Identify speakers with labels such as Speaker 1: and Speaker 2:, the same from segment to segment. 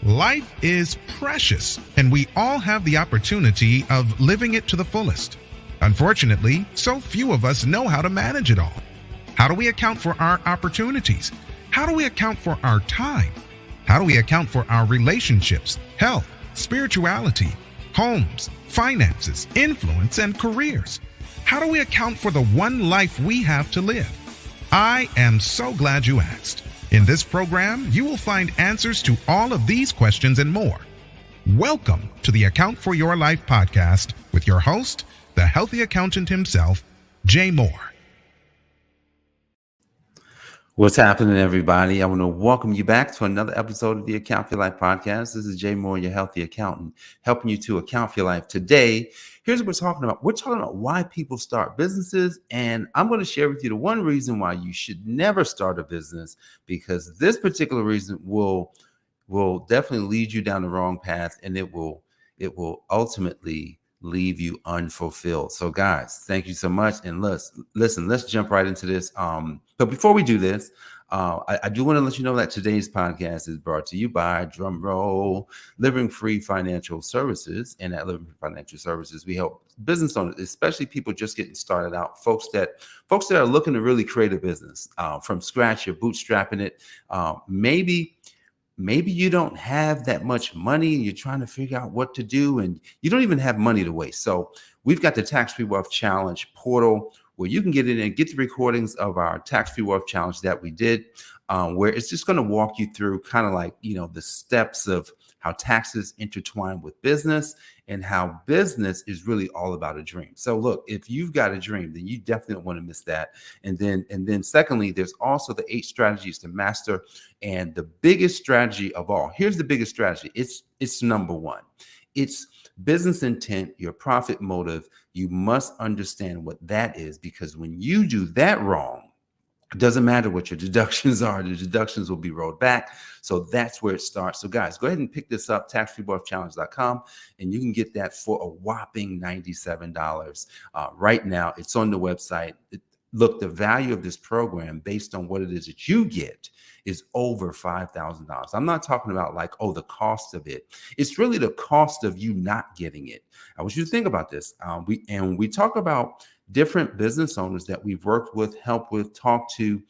Speaker 1: Life is precious, and we all have the opportunity of living it to the fullest. Unfortunately, so few of us know how to manage it all. How do we account for our opportunities? How do we account for our time? How do we account for our relationships, health, spirituality, homes, finances, influence, and careers? How do we account for the one life we have to live? I am so glad you asked. In this program, you will find answers to all of these questions and more. Welcome to the Account for Your Life podcast with your host, the healthy accountant himself, Jay Moore.
Speaker 2: What's happening, everybody? I want to welcome you back to another episode of the Account for Your Life podcast. This is Jay Moore, your healthy accountant, helping you to account for your life. Today, here's what we're talking about. We're talking about why people start businesses, and I'm going to share with you the one reason why you should never start a business, because this particular reason will definitely lead you down the wrong path, and it will ultimately leave you unfulfilled. So guys, thank you so much. And let's jump right into this. But before we do this, I do want to let you know that today's podcast is brought to you by, drum roll, Living Free Financial Services. And at Living Free Financial Services, we help business owners, especially people just getting started out, folks that are looking to really create a business from scratch. You're bootstrapping it. Maybe you don't have that much money and you're trying to figure out what to do and you don't even have money to waste. So we've got the Tax-Free Wealth Challenge portal where you can get in and get the recordings of our Tax-Free Wealth Challenge that we did, where it's just going to walk you through kind of like, the steps of how taxes intertwine with business and how business is really all about a dream. So look, if you've got a dream, then you definitely don't want to miss that. And then secondly, there's also the 8 strategies to master. And the biggest strategy of all, here's the biggest strategy. It's number one. It's business intent, your profit motive. You must understand what that is, because when you do that wrong, it doesn't matter what your deductions are. The deductions will be rolled back. So that's where it starts. So guys, go ahead and pick this up, taxfreewealthchallenge.com, and you can get that for a whopping $97 right now. It's on the website. Look, the value of this program based on what it is that you get is over $5,000. I'm not talking about like, the cost of it. It's really the cost of you not getting it. I want you to think about this. We talk about different business owners that we've worked with, helped with, talked to.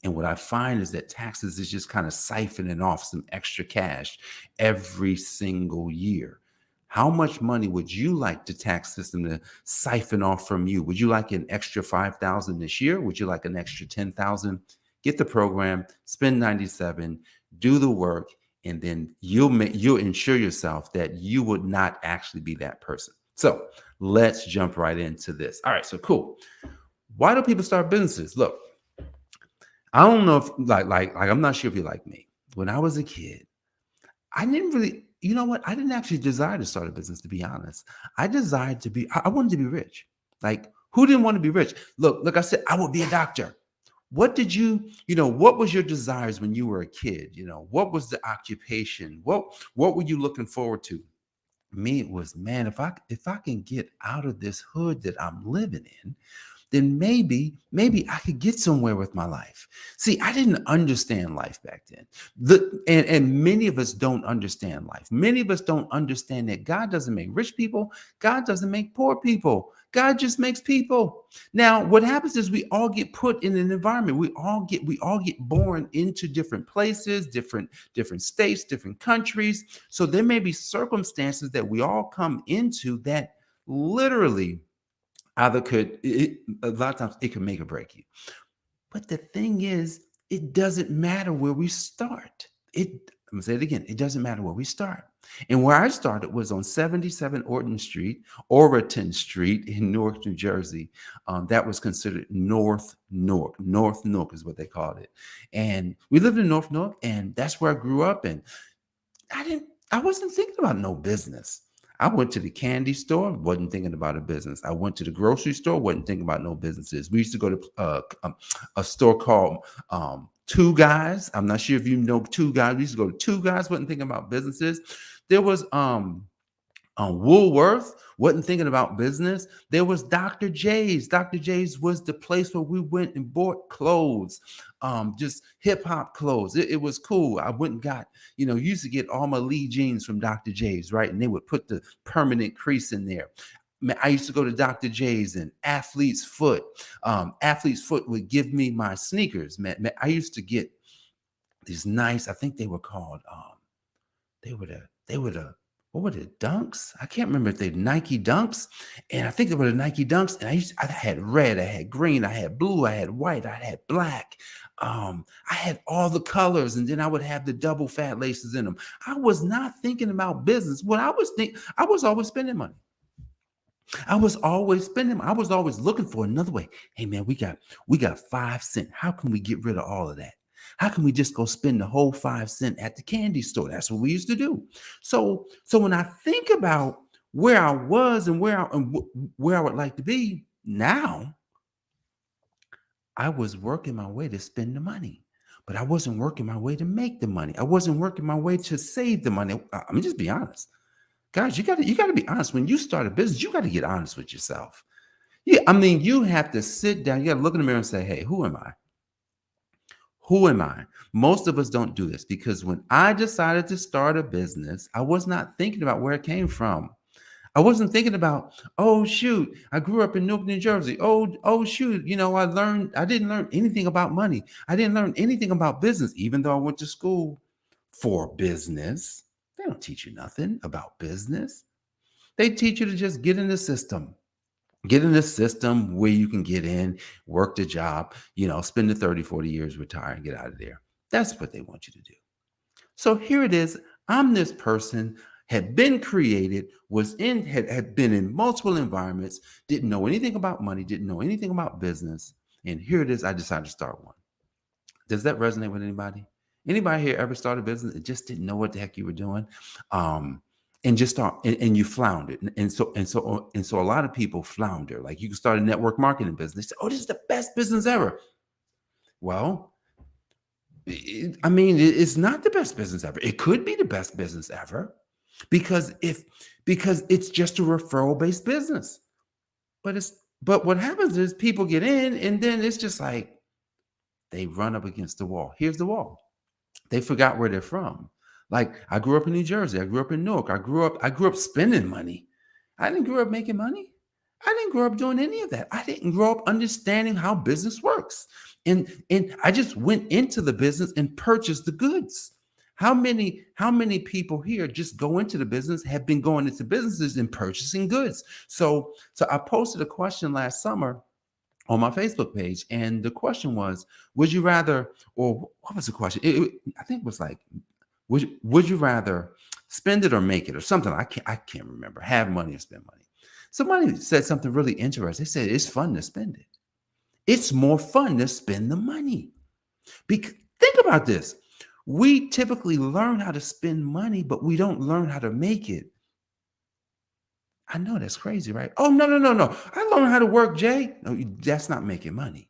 Speaker 2: And what I find is that taxes is just kind of siphoning off some extra cash every single year. How much money would you like the tax system to siphon off from you? Would you like an extra $5,000 this year? Would you like an extra $10,000? Get the program, spend $97, do the work, and then you'll ensure yourself that you would not actually be that person. So let's jump right into this. All right, so cool. Why do people start businesses? Look, I don't know if like I'm not sure if you're like me. When I was a kid, I didn't really, I didn't actually desire to start a business, to be honest. I wanted to be rich. Like, who didn't want to be rich? Look, I said, I would be a doctor. What did what was your desires when you were a kid? What was the occupation? What were you looking forward to? Me, it was, man, if I can get out of this hood that I'm living in, then maybe I could get somewhere with my life. See, I didn't understand life back then. And many of us don't understand life. Many of us don't understand that God doesn't make rich people. God doesn't make poor people. God just makes people. Now, what happens is we all get put in an environment. We all get born into different places, different states, different countries. So there may be circumstances that we all come into that literally a lot of times it can make or break you. But the thing is, it doesn't matter where we start. I'm going to say it again. It doesn't matter where we start. And where I started was on 77 Overton Street in Newark, New Jersey. That was considered North Newark. North Newark is what they called it. And we lived in North Newark, and that's where I grew up. And I wasn't thinking about no business. I went to the candy store, wasn't thinking about a business. I went to the grocery store, wasn't thinking about no businesses. We used to go to a store called Two Guys. I'm not sure if you know Two Guys. We used to go to Two Guys, wasn't thinking about businesses. There was Woolworth wasn't thinking about business. There was Dr. J's. Dr. J's was the place where we went and bought clothes, just hip hop clothes. It was cool. I went and got, used to get all my Lee jeans from Dr. J's, right? And they would put the permanent crease in there. Man, I used to go to Dr. J's and Athlete's Foot. Athlete's Foot would give me my sneakers. Man, I used to get these nice, I think they were called, they were the what were the Dunks? I can't remember if they Nike Dunks, and I think they were the Nike Dunks. And I had red, I had green, I had blue, I had white, I had black. I had all the colors, and then I would have the double fat laces in them. I was not thinking about business. What I was thinking, I was always spending money. I was always spending. I was always looking for another way. Hey man, we got 5 cents. How can we get rid of all of that? How can we just go spend the whole 5 cents at the candy store? That's what we used to do. So when I think about where I was and where I would like to be now, I was working my way to spend the money, but I wasn't working my way to make the money. I wasn't working my way to save the money. I mean, just be honest. Guys, you gotta be honest. When you start a business, you gotta get honest with yourself. Yeah, I mean, you have to sit down, you gotta look in the mirror and say, hey, who am I? Who am I? Most of us don't do this because when I decided to start a business, I was not thinking about where it came from. I wasn't thinking about, oh shoot, I grew up in Newark, New Jersey. Oh shoot, I didn't learn anything about money. I didn't learn anything about business, even though I went to school for business. They don't teach you nothing about business. They teach you to just get in the system. Get in the system where you can get in, work the job, spend the 30, 40 years, retire, and get out of there. That's what they want you to do. So here it is. I'm this person, had been created, had been in multiple environments, didn't know anything about money, didn't know anything about business. And here it is. I decided to start one. Does that resonate with anybody? Anybody here ever started a business and just didn't know what the heck you were doing? And just start and you floundered. And so a lot of people flounder. Like you can start a network marketing business. They say, oh, this is the best business ever. Well, it's not the best business ever. It could be the best business ever because it's just a referral-based business. But what happens is people get in and then it's just like they run up against the wall. Here's the wall. They forgot where they're from. Like I grew up in New Jersey. I grew up in Newark. I grew up spending money. I didn't grow up making money. I didn't grow up doing any of that. I didn't grow up understanding how business works. And I just went into the business and purchased the goods. How many people here just go into the business, have been going into businesses and purchasing goods? So I posted a question last summer on my Facebook page. And the question was, would you rather, or what was the question? I think it was like, would you rather spend it or make it or something? I can't remember. Have money or spend money. Somebody said something really interesting. They said, it's fun to spend it. It's more fun to spend the money. Think about this. We typically learn how to spend money, but we don't learn how to make it. I know that's crazy, right? Oh, no. I learned how to work, Jay. No, that's not making money.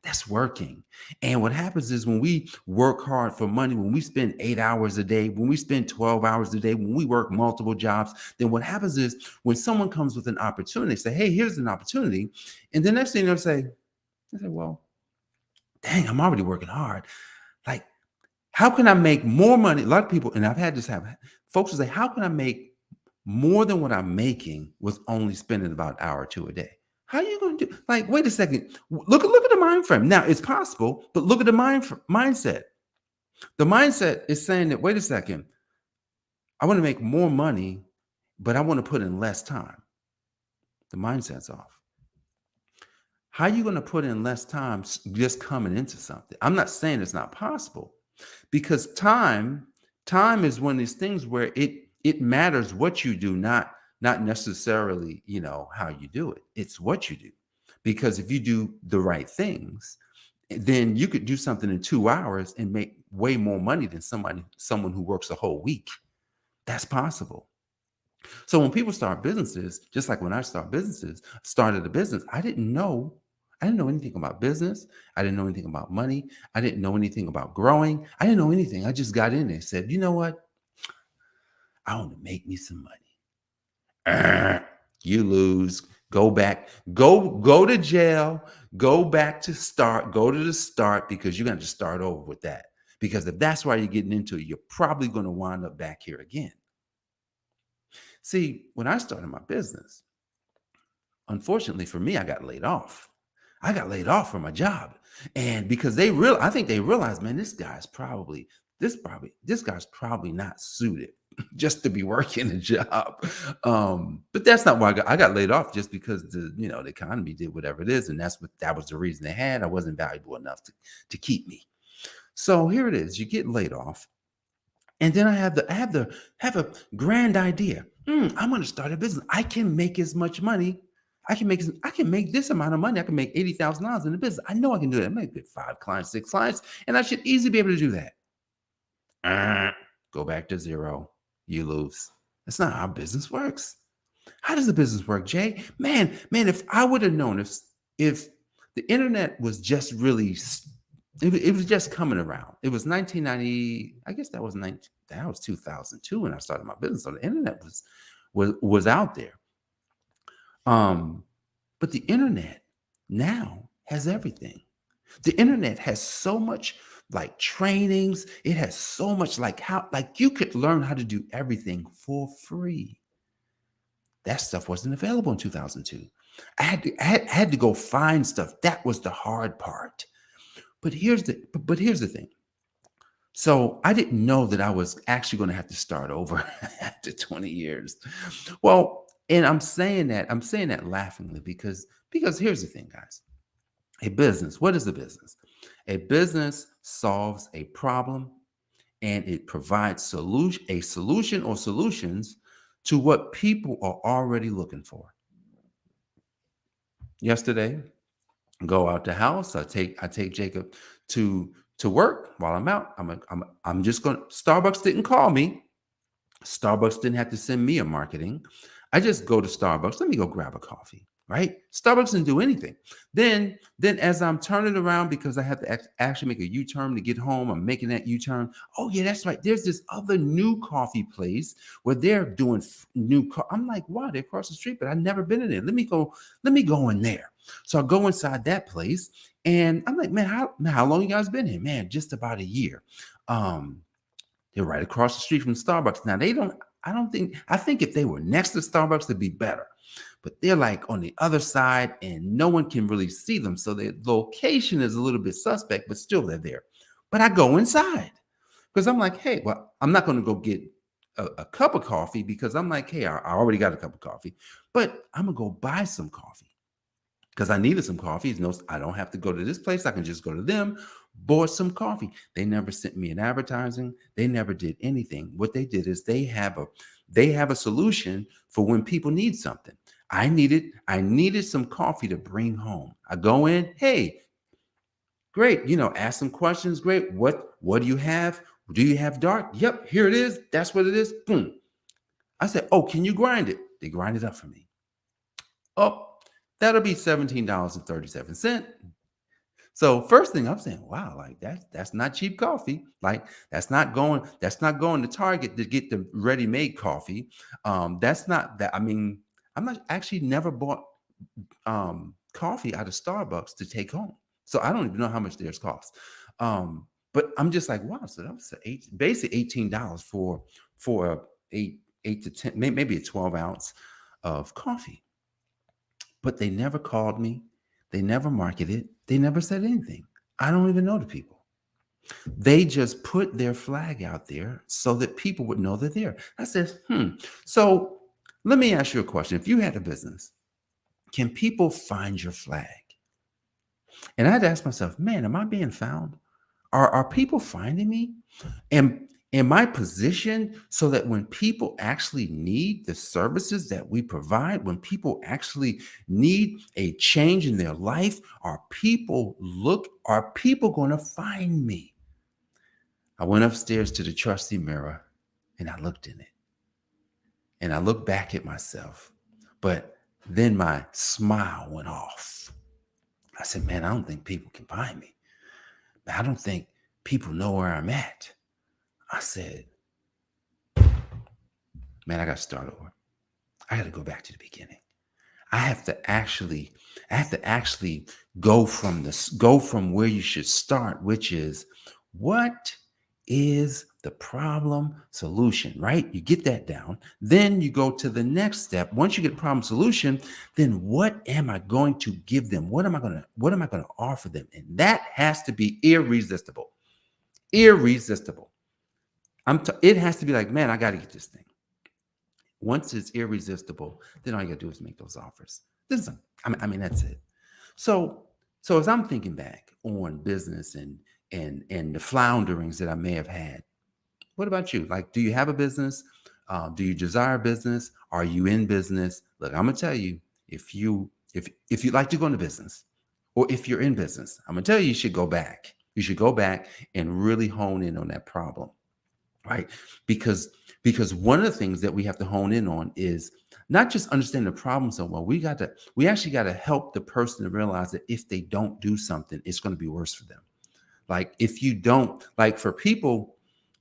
Speaker 2: That's working. And what happens is when we work hard for money, when we spend 8 hours a day, when we spend 12 hours a day, when we work multiple jobs, then what happens is when someone comes with an opportunity, they say, hey, here's an opportunity. And the next thing they'll say, well, dang, I'm already working hard. Like, how can I make more money? A lot of people, and I've had this happen, folks will say, how can I make more than what I'm making with only spending about an hour or two a day? How are you going to do? Like, wait a second. Look at the mind frame. Now, it's possible, but look at the mindset. The mindset is saying that, wait a second, I want to make more money, but I want to put in less time. The mindset's off. How are you going to put in less time just coming into something? I'm not saying it's not possible because time is one of these things where it matters what you do, not necessarily, how you do it. It's what you do. Because if you do the right things, then you could do something in 2 hours and make way more money than someone who works a whole week. That's possible. So when people start businesses, just like when I started a business, I didn't know anything about business. I didn't know anything about money. I didn't know anything about growing. I didn't know anything. I just got in there and said, you know what? I want to make me some money. You lose. Go back. Go to jail. Go back to start. Go to the start because you're going to start over with that. Because if that's why you're getting into it, you're probably going to wind up back here again. See, when I started my business, unfortunately for me, I got laid off. I got laid off from my job. And because I think they realized, man, this guy's probably not suited just to be working a job. But that's not why I got laid off, just because the economy did whatever it is. And that was the reason they had. I wasn't valuable enough to keep me. So here it is. You get laid off. And then I have a grand idea. I'm going to start a business. I can make as much money. I can make this amount of money. I can make $80,000 in the business. I know I can do that. I might get 5 clients, 6 clients, and I should easily be able to do that. Go back to zero. You lose. That's not how business works. How does the business work, Jay? Man, if I would have known, if the internet was just really, it was just coming around. It was 1990. I guess that was 2002 when I started my business. So the internet was out there. But the internet now has everything. The internet has so much like trainings. It has so much like you could learn how to do everything for free. That stuff wasn't available in 2002. I had to go find stuff. That was the hard part. But here's the thing. So I didn't know that I was actually going to have to start over after 20 years. Well, and I'm saying that laughingly because here's the thing, guys. A business, what is a business? A business solves a problem and it provides a solution or solutions to what people are already looking for. Yesterday, go out the house. I take Jacob to work. While I'm out, I'm just going. Starbucks didn't call me. Starbucks didn't have to send me a marketing. I just go to Starbucks. Let me go grab a coffee. Right? Starbucks didn't do anything. Then as I'm turning around because I have to actually make a U-turn to get home, I'm making that U-turn. Oh yeah, that's right. There's this other new coffee place where they're doing I'm like, wow, they're across the street, but I've never been in there. Let me go in there. So I go inside that place and I'm like, man, how long you guys been here? Man, just about a year. They're right across the street from Starbucks. Now I think if they were next to Starbucks, it'd be better. But they're like on the other side and no one can really see them. So their location is a little bit suspect, but still they're there. But I go inside because I'm like, hey, well, I'm not going to go get a cup of coffee because I'm like, hey, I already got a cup of coffee, but I'm going to go buy some coffee because I needed some coffee. No, I don't have to go to this place. I can just go to them, bought some coffee. They never sent me an advertising. They never did anything. What they did is they have a solution for when people need something. I needed some coffee to bring home. I go in, hey, great, ask some questions. Great. What do you have? Do you have dark? Yep, here it is. That's what it is. Boom. I said, oh, can you grind it? They grind it up for me. Oh, that'll be $17.37. So first thing I'm saying, wow, like that's not cheap coffee. Like that's not going to Target to get the ready-made coffee. That's not that. I mean, I'm not actually never bought coffee out of Starbucks to take home. So I don't even know how much theirs costs. But I'm just like, wow, so that was basically $18 for a eight to 10, maybe a 12 ounce of coffee. But they never called me. They never marketed. They never said anything. I don't even know the people. They just put their flag out there so that people would know they're there. I said, So let me ask you a question. If you had a business, can people find your flag? And I'd ask myself, man, am I being found? Are people finding me? Am I positioned so that when people actually need the services that we provide, when people actually need a change in their life, are people going to find me? I went upstairs to the trusty mirror and I looked in it. And I looked back at myself. But then my smile went off. I said, man, I don't think people can find me. I don't think people know where I'm at. I said, man, I got to start over. I got to go back to the beginning. I have to actually go from where you should start, which is, what is the problem solution, right? You get that down. Then you go to the next step. Once you get problem solution, then what am I going to give them? What am I going to offer them? And that has to be irresistible. Irresistible. It has to be like, man, I got to get this thing. Once it's irresistible, then all you got to do is make those offers. I mean, that's it. So as I'm thinking back on business and the flounderings that I may have had, what about you? Like, do you have a business? Do you desire a business? Are you in business? Look, I'm gonna tell you, if you like to go into business, or if you're in business, I'm gonna tell you, you should go back. You should go back and really hone in on that problem, right? Because one of the things that we have to hone in on is not just understand the problem so well. We actually got to help the person to realize that if they don't do something, it's going to be worse for them. Like, if you don't, like, for people,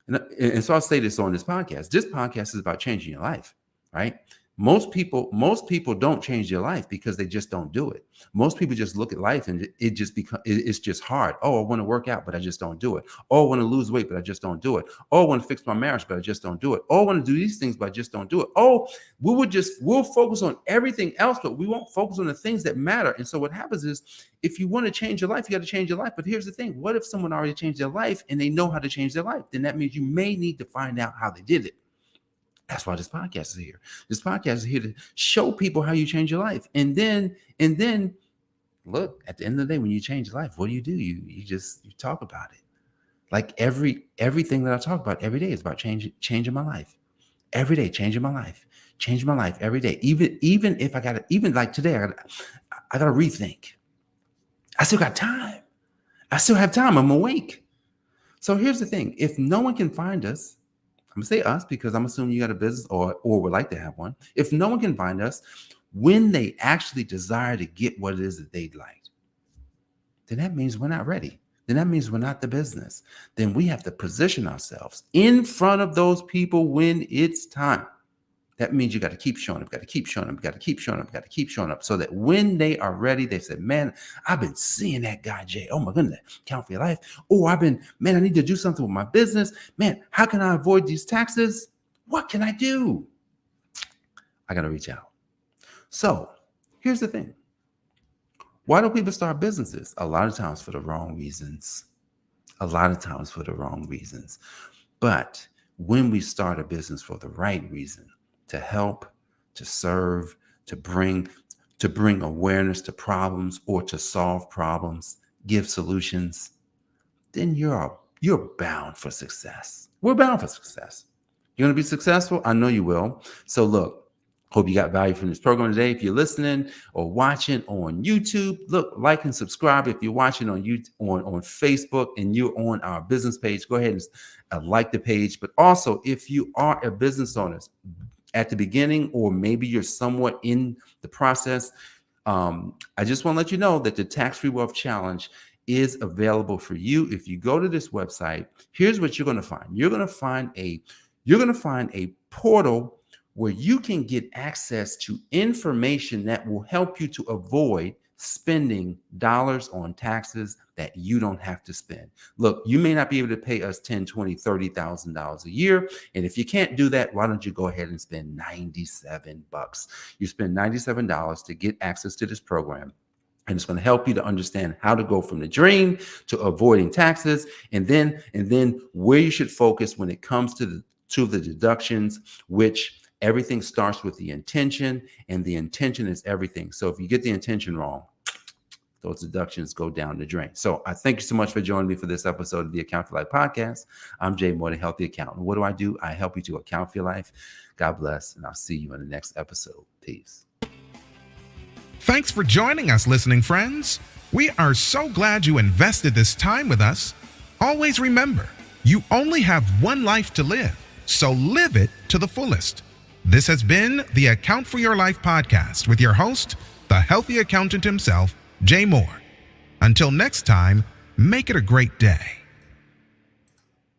Speaker 2: and so I'll say this on this podcast. This podcast is about changing your life, right? Most people don't change their life because they just don't do it. Most people just look at life and it's just hard. Oh, I want to work out, but I just don't do it. Oh, I want to lose weight, but I just don't do it. Oh, I want to fix my marriage, but I just don't do it. Oh, I want to do these things, but I just don't do it. Oh, we'll focus on everything else, but we won't focus on the things that matter. And so what happens is, if you want to change your life, you got to change your life. But here's the thing. What if someone already changed their life and they know how to change their life? Then that means you may need to find out how they did it. That's wwhy this podcast is here. This podcast is here to show people how you change your life. And then look, at the end of the day, when you change your life, what do? You talk about it. Like, everything that I talk about every day is about changing my life. Every day, changing my life every day. Even if even like today, I gotta rethink. I still got time. I still have time. I'm awake. So here's the thing. If no one can find us, I'm gonna say us because I'm assuming you got a business or would like to have one. If no one can find us when they actually desire to get what it is that they'd like, then that means we're not ready. Then that means we're not the business. Then we have to position ourselves in front of those people when it's time. That means you got to keep showing up, got to keep showing up, so that when they are ready, they say, man, I've been seeing that guy, Jay. Oh my goodness, Count for Your Life. Oh, I need to do something with my business. Man, how can I avoid these taxes? What can I do? I got to reach out. So here's the thing. Why do people start businesses? A lot of times for the wrong reasons. But when we start a business for the right reason, to help, to serve, to bring awareness to problems or to solve problems, give solutions, then you're bound for success. We're bound for success. You're going to be successful? I know you will. So look, hope you got value from this program today. If you're listening or watching on YouTube, look, like and subscribe. If you're watching on YouTube, on Facebook, and you're on our business page, go ahead and like the page. But also, if you are a business owner at the beginning, or maybe you're somewhat in the process, I just want to let you know that the Tax-Free Wealth Challenge is available for you. If you go to this website, here's what you're going to find. You're going to find a portal where you can get access to information that will help you to avoid spending dollars on taxes that you don't have to spend. Look, you may not be able to pay us $10,000, $20,000, $30,000 a year. And if you can't do that, why don't you go ahead and spend $97? You spend $97 to get access to this program. And it's going to help you to understand how to go from the dream to avoiding taxes, and then where you should focus when it comes to the deductions, which everything starts with the intention, and the intention is everything. So if you get the intention wrong, those deductions go down the drain. So I thank you so much for joining me for this episode of the Account for Life podcast. I'm Jay Moore, the Healthy Accountant. What do? I help you to account for your life. God bless, and I'll see you in the next episode. Peace.
Speaker 1: Thanks for joining us, listening friends. We are so glad you invested this time with us. Always remember, you only have one life to live, so live it to the fullest. This has been the Account for Your Life podcast with your host, the healthy accountant himself, Jay Moore. Until next time, make it a great day.